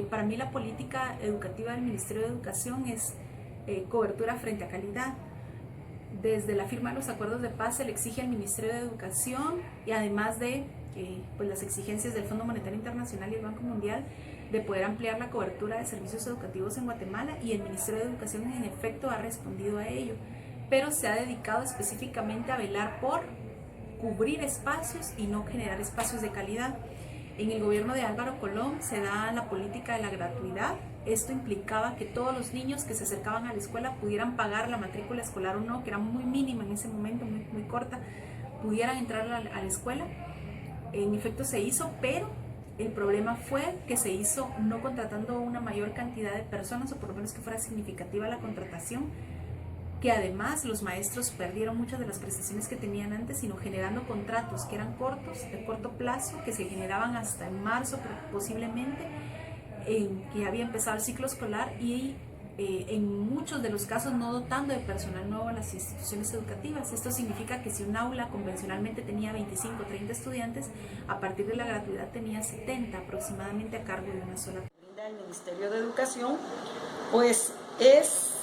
Para mí la política educativa del Ministerio de Educación es cobertura frente a calidad. Desde la firma de los acuerdos de paz se le exige al Ministerio de Educación, y además de pues las exigencias del Fondo Monetario Internacional y el Banco Mundial, de poder ampliar la cobertura de servicios educativos en Guatemala, y el Ministerio de Educación en efecto ha respondido a ello, pero se ha dedicado específicamente a velar por cubrir espacios y no generar espacios de calidad. En el gobierno de Álvaro Colón se da la política de la gratuidad. Esto implicaba que todos los niños que se acercaban a la escuela pudieran pagar la matrícula escolar o no, que era muy mínima en ese momento, muy corta, pudieran entrar a la escuela. En efecto se hizo, pero el problema fue que se hizo no contratando una mayor cantidad de personas, o por lo menos que fuera significativa la contratación, que además los maestros perdieron muchas de las prestaciones que tenían antes, sino generando contratos que eran cortos, de corto plazo, que se generaban hasta en marzo posiblemente, que había empezado el ciclo escolar, y en muchos de los casos no dotando de personal nuevo a las instituciones educativas. Esto significa que si un aula convencionalmente tenía 25 o 30 estudiantes, a partir de la gratuidad tenía 70 aproximadamente a cargo de una sola persona. El Ministerio de Educación pues es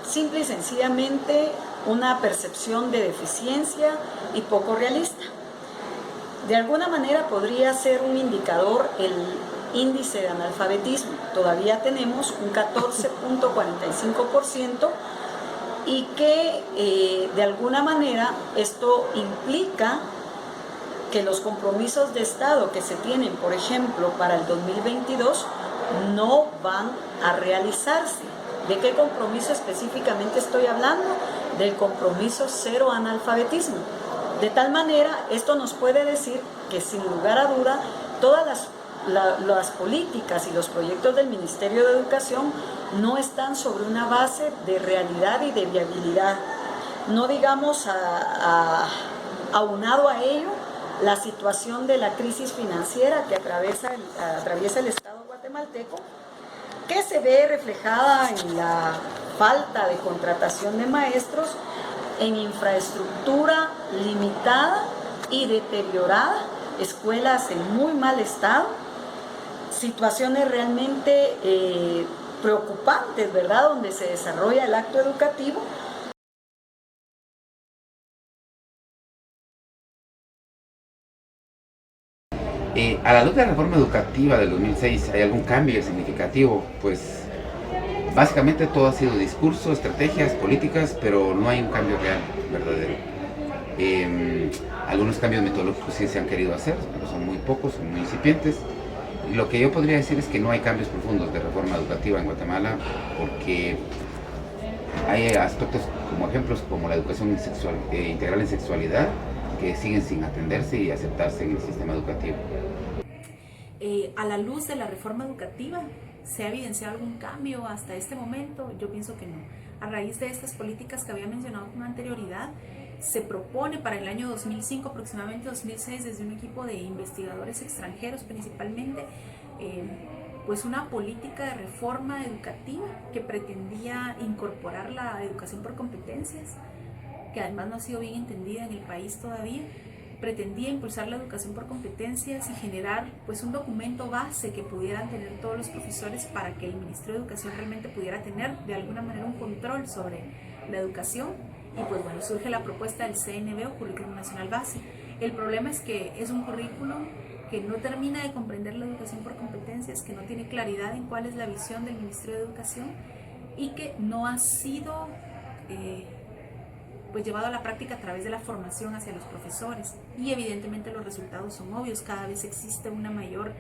simple y sencillamente una percepción de deficiencia y poco realista. De alguna manera podría ser un indicador el índice de analfabetismo. Todavía tenemos un 14.45%, y que de alguna manera esto implica que los compromisos de Estado que se tienen, por ejemplo, para el 2022, no van a realizarse. ¿De qué compromiso específicamente estoy hablando? Del compromiso cero analfabetismo. De tal manera, esto nos puede decir que sin lugar a duda, todas las políticas y los proyectos del Ministerio de Educación no están sobre una base de realidad y de viabilidad. No digamos aunado a ello la situación de la crisis financiera que atraviesa el Estado guatemalteco, que se ve reflejada en la falta de contratación de maestros, en infraestructura limitada y deteriorada, escuelas en muy mal estado, situaciones realmente preocupantes, ¿verdad?, donde se desarrolla el acto educativo. A la luz de la reforma educativa del 2006, ¿hay algún cambio significativo? Pues básicamente todo ha sido discurso, estrategias, políticas, pero no hay un cambio real, verdadero. Algunos cambios metodológicos sí se han querido hacer, pero son muy pocos, son muy incipientes. Y lo que yo podría decir es que no hay cambios profundos de reforma educativa en Guatemala, porque hay aspectos como ejemplos como la educación integral en sexualidad, que siguen sin atenderse y aceptarse en el sistema educativo. A la luz de la reforma educativa, ¿se ha evidenciado algún cambio hasta este momento? Yo pienso que no. A raíz de estas políticas que había mencionado con anterioridad, se propone para el año 2005, aproximadamente 2006, desde un equipo de investigadores extranjeros principalmente, pues una política de reforma educativa que pretendía incorporar la educación por competencias, que además no ha sido bien entendida en el país todavía. Pretendía impulsar la educación por competencias y generar pues un documento base que pudieran tener todos los profesores, para que el Ministerio de Educación realmente pudiera tener de alguna manera un control sobre la educación. Y pues bueno, surge la propuesta del CNB, o Currículum Nacional Base. El problema es que es un currículum que no termina de comprender la educación por competencias, que no tiene claridad en cuál es la visión del Ministerio de Educación, y que no ha sido pues llevado a la práctica a través de la formación hacia los profesores. Y evidentemente los resultados son obvios. Cada vez existe una mayor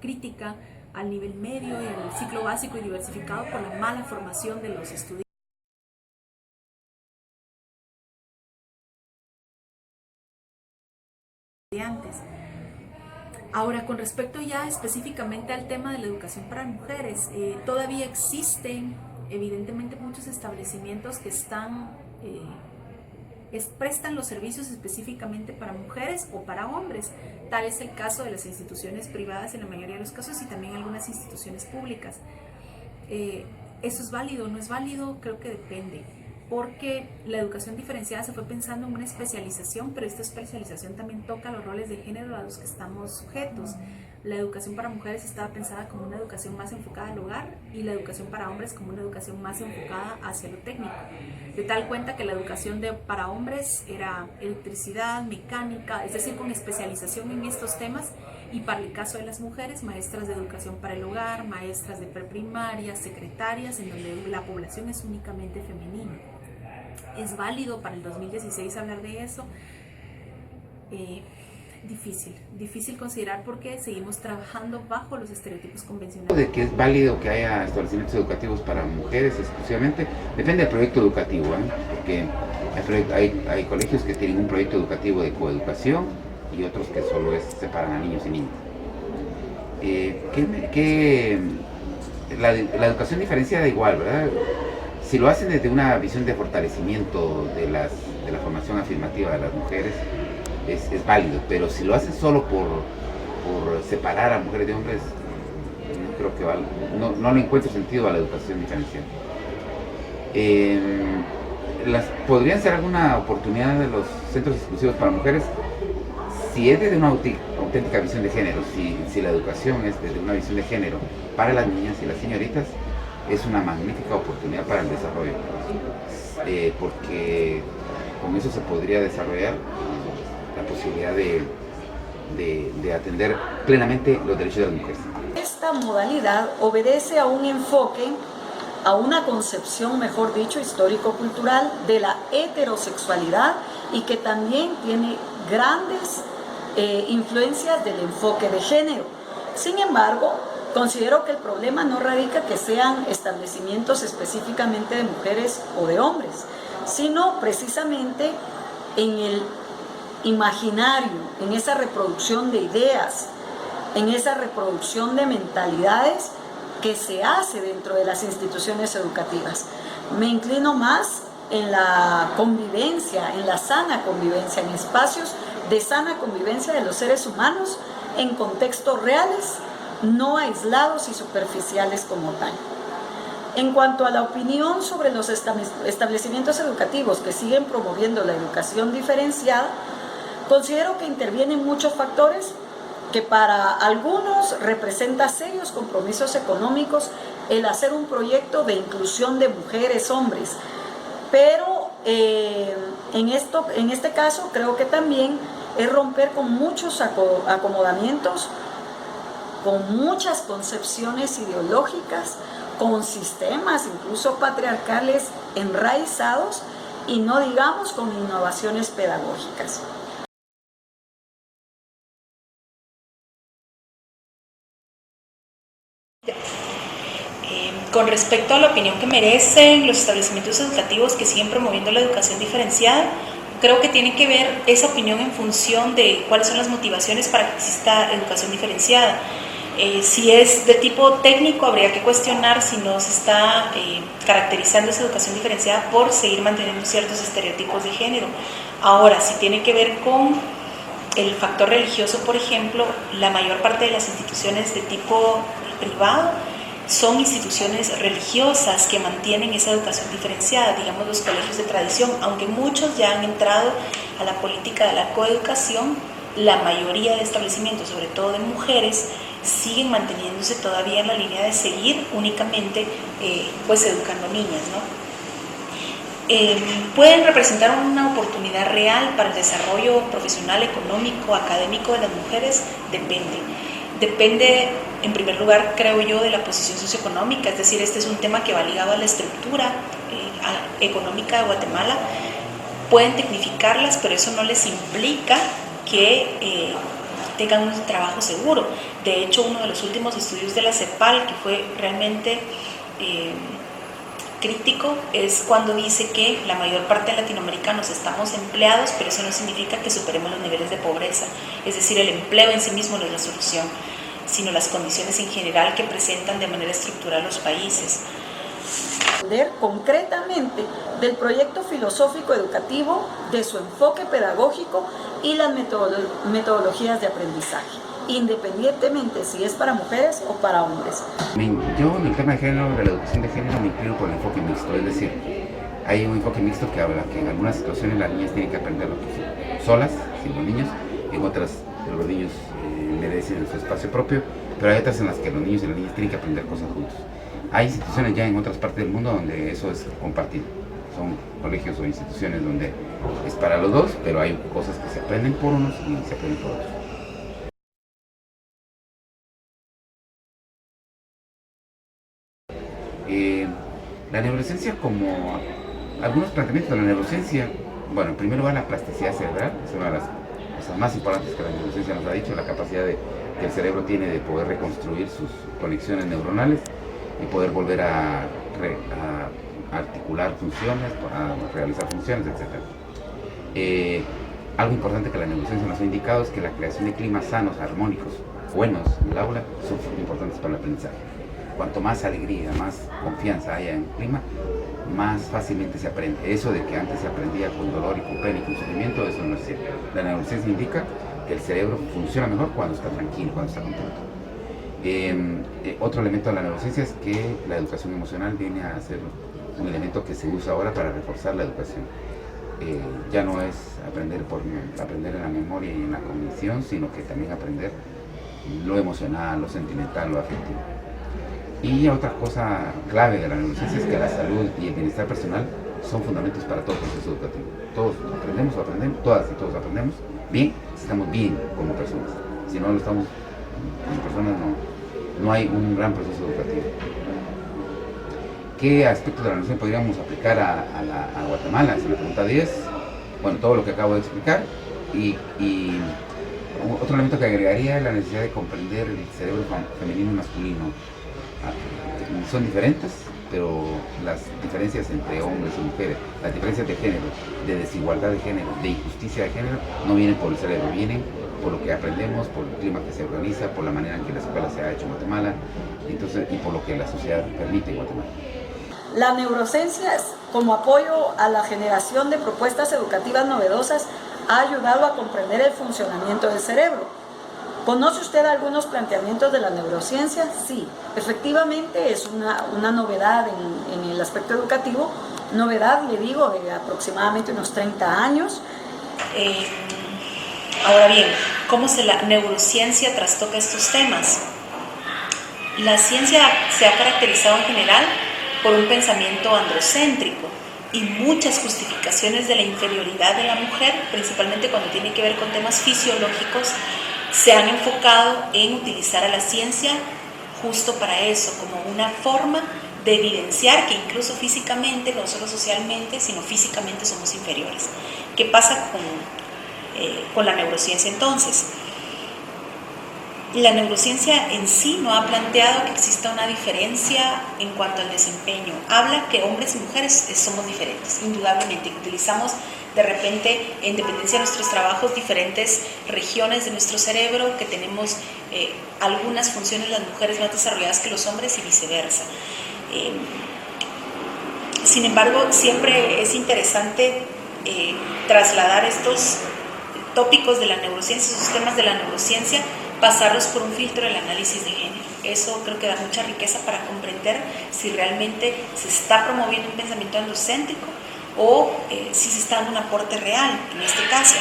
crítica al nivel medio y al ciclo básico y diversificado por la mala formación de los estudiantes. Ahora, con respecto ya específicamente al tema de la educación para mujeres, todavía existen evidentemente muchos establecimientos que prestan los servicios específicamente para mujeres o para hombres. Tal es el caso de las instituciones privadas en la mayoría de los casos, y también algunas instituciones públicas. ¿Eso es válido o no es válido? Creo que depende. porque la educación diferenciada se fue pensando en una especialización, pero esta especialización también toca los roles de género a los que estamos sujetos. La educación para mujeres estaba pensada como una educación más enfocada al hogar y la educación para hombres como una educación más enfocada hacia lo técnico. De tal cuenta que la educación para hombres era electricidad, mecánica, es decir, con especialización en estos temas, y para el caso de las mujeres, maestras de educación para el hogar, maestras de preprimaria, secretarias, en donde la población es únicamente femenina. ¿Es válido para el 2016 hablar de eso? Difícil considerar porque seguimos trabajando bajo los estereotipos convencionales. De que es válido que haya establecimientos educativos para mujeres exclusivamente, depende del proyecto educativo, porque hay colegios que tienen un proyecto educativo de coeducación y otros que solo separan a niños y niñas. La educación diferenciada igual, ¿verdad? Si lo hacen desde una visión de fortalecimiento de la formación afirmativa de las mujeres, es válido, pero si lo hacen solo por separar a mujeres de hombres, no creo que no le encuentro sentido a la educación diferenciada. ¿Podrían ser alguna oportunidad de los centros exclusivos para mujeres? Si es desde una auténtica visión de género, si la educación es desde una visión de género para las niñas y las señoritas, es una magnífica oportunidad para el desarrollo, porque con eso se podría desarrollar la posibilidad de atender plenamente los derechos de las mujeres. Esta modalidad obedece a un enfoque, a una concepción, mejor dicho, histórico-cultural de la heterosexualidad y que también tiene grandes influencias del enfoque de género. Sin embargo, considero que el problema no radica que sean establecimientos específicamente de mujeres o de hombres, sino precisamente en el imaginario, en esa reproducción de ideas, en esa reproducción de mentalidades que se hace dentro de las instituciones educativas. Me inclino más en la convivencia, en la sana convivencia, en espacios de sana convivencia de los seres humanos en contextos reales, no aislados y superficiales como tal. En cuanto a la opinión sobre los establecimientos educativos que siguen promoviendo la educación diferenciada, considero que intervienen muchos factores que para algunos representa serios compromisos económicos el hacer un proyecto de inclusión de mujeres, hombres, pero en este caso creo que también es romper con muchos acomodamientos, con muchas concepciones ideológicas, con sistemas incluso patriarcales enraizados y no digamos con innovaciones pedagógicas. Con respecto a la opinión que merecen los establecimientos educativos que siguen promoviendo la educación diferenciada, creo que tiene que ver esa opinión en función de cuáles son las motivaciones para que exista educación diferenciada. Si es de tipo técnico, habría que cuestionar si no se está caracterizando esa educación diferenciada por seguir manteniendo ciertos estereotipos de género. Ahora, si tiene que ver con el factor religioso, por ejemplo, la mayor parte de las instituciones de tipo privado son instituciones religiosas que mantienen esa educación diferenciada, digamos los colegios de tradición, aunque muchos ya han entrado a la política de la coeducación, la mayoría de establecimientos, sobre todo de mujeres, siguen manteniéndose todavía en la línea de seguir únicamente pues educando niñas, ¿no? Pueden representar una oportunidad real para el desarrollo profesional, económico, académico de las mujeres, depende en primer lugar, creo yo, de la posición socioeconómica, es decir, este es un tema que va ligado a la estructura económica de Guatemala. Pueden tecnificarlas, pero eso no les implica que tengan un trabajo seguro. De hecho, uno de los últimos estudios de la CEPAL, que fue realmente crítico, es cuando dice que la mayor parte de latinoamericanos estamos empleados, pero eso no significa que superemos los niveles de pobreza. Es decir, el empleo en sí mismo no es la solución, sino las condiciones en general que presentan de manera estructural los países. Concretamente del proyecto filosófico educativo, de su enfoque pedagógico y las metodologías de aprendizaje, independientemente si es para mujeres o para hombres. Yo en el tema de género, de la educación de género, me inclino por el enfoque mixto, es decir, Hay un enfoque mixto que habla que en algunas situaciones las niñas tienen que aprenderlo solas, sin los niños, en otras los niños merecen su espacio propio, pero hay otras en las que los niños y las niñas tienen que aprender cosas juntos. Hay instituciones ya en otras partes del mundo donde eso es compartido. Son colegios o instituciones donde es para los dos, pero hay cosas que se aprenden por unos y se aprenden por otros. La neurociencia, como algunos planteamientos de la neurociencia, bueno, en primer lugar la plasticidad cerebral, es una de las cosas más importantes que la neurociencia nos ha dicho, la capacidad que el cerebro tiene de poder reconstruir sus conexiones neuronales y poder volver a articular funciones, a realizar funciones, etc. Algo importante que la neurociencia nos ha indicado es que la creación de climas sanos, armónicos, buenos en el aula son importantes para el aprendizaje. Cuanto más alegría, más confianza haya en el clima, más fácilmente se aprende. Eso de que antes se aprendía con dolor y con pena y con sufrimiento, eso no es cierto. La neurociencia indica que el cerebro funciona mejor cuando está tranquilo, cuando está contento. Otro elemento de la neurociencia es que la educación emocional viene a ser un elemento que se usa ahora para reforzar la educación. Ya no es aprender en la memoria y en la cognición, sino que también aprender lo emocional, lo sentimental, lo afectivo. Y otra cosa clave de la neurociencia es que la salud y el bienestar personal son fundamentos para todo proceso educativo. Todos aprendemos, todas y todos aprendemos bien, estamos bien como personas. Si no lo estamos como personas, no hay un gran proceso educativo. ¿Qué aspectos de la neurociencia podríamos aplicar a Guatemala? Es la pregunta 10. Bueno, todo lo que acabo de explicar. Y otro elemento que agregaría es la necesidad de comprender el cerebro femenino y masculino. Son diferentes, pero las diferencias entre hombres y mujeres, las diferencias de género, de desigualdad de género, de injusticia de género, no vienen por el cerebro, vienen por lo que aprendemos, por el clima que se organiza, por la manera en que la escuela se ha hecho en Guatemala, entonces, y por lo que la sociedad permite en Guatemala. La neurociencia, como apoyo a la generación de propuestas educativas novedosas, ha ayudado a comprender el funcionamiento del cerebro. ¿Conoce usted algunos planteamientos de la neurociencia? Sí, efectivamente es una novedad en el aspecto educativo, novedad, le digo, de aproximadamente unos 30 años. Ahora bien, ¿cómo la neurociencia trastoca estos temas? La ciencia se ha caracterizado en general por un pensamiento androcéntrico y muchas justificaciones de la inferioridad de la mujer, principalmente cuando tiene que ver con temas fisiológicos, se han enfocado en utilizar a la ciencia justo para eso, como una forma de evidenciar que incluso físicamente, no solo socialmente, sino físicamente somos inferiores. ¿Qué pasa con la neurociencia entonces? La neurociencia en sí no ha planteado que exista una diferencia en cuanto al desempeño. Habla que hombres y mujeres somos diferentes, indudablemente. Utilizamos de repente, en dependencia de nuestros trabajos, diferentes regiones de nuestro cerebro, que tenemos algunas funciones las mujeres más desarrolladas que los hombres y viceversa. Sin embargo, siempre es interesante trasladar estos tópicos de la neurociencia, esos temas de la neurociencia, pasarlos por un filtro del análisis de género. Eso creo que da mucha riqueza para comprender si realmente se está promoviendo un pensamiento androcéntrico o si se está dando un aporte real en este caso.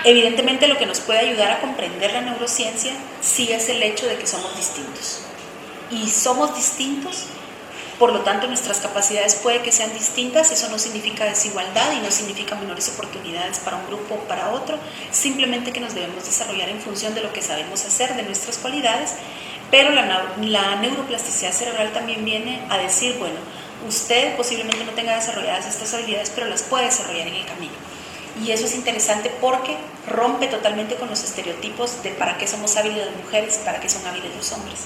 Evidentemente lo que nos puede ayudar a comprender la neurociencia sí es el hecho de que somos distintos. Y somos distintos, por lo tanto nuestras capacidades puede que sean distintas, eso no significa desigualdad y no significa menores oportunidades para un grupo o para otro, simplemente que nos debemos desarrollar en función de lo que sabemos hacer, de nuestras cualidades, pero la neuroplasticidad cerebral también viene a decir, bueno, usted posiblemente no tenga desarrolladas estas habilidades, pero las puede desarrollar en el camino. Y eso es interesante porque rompe totalmente con los estereotipos de para qué somos hábiles las mujeres y para qué son hábiles los hombres.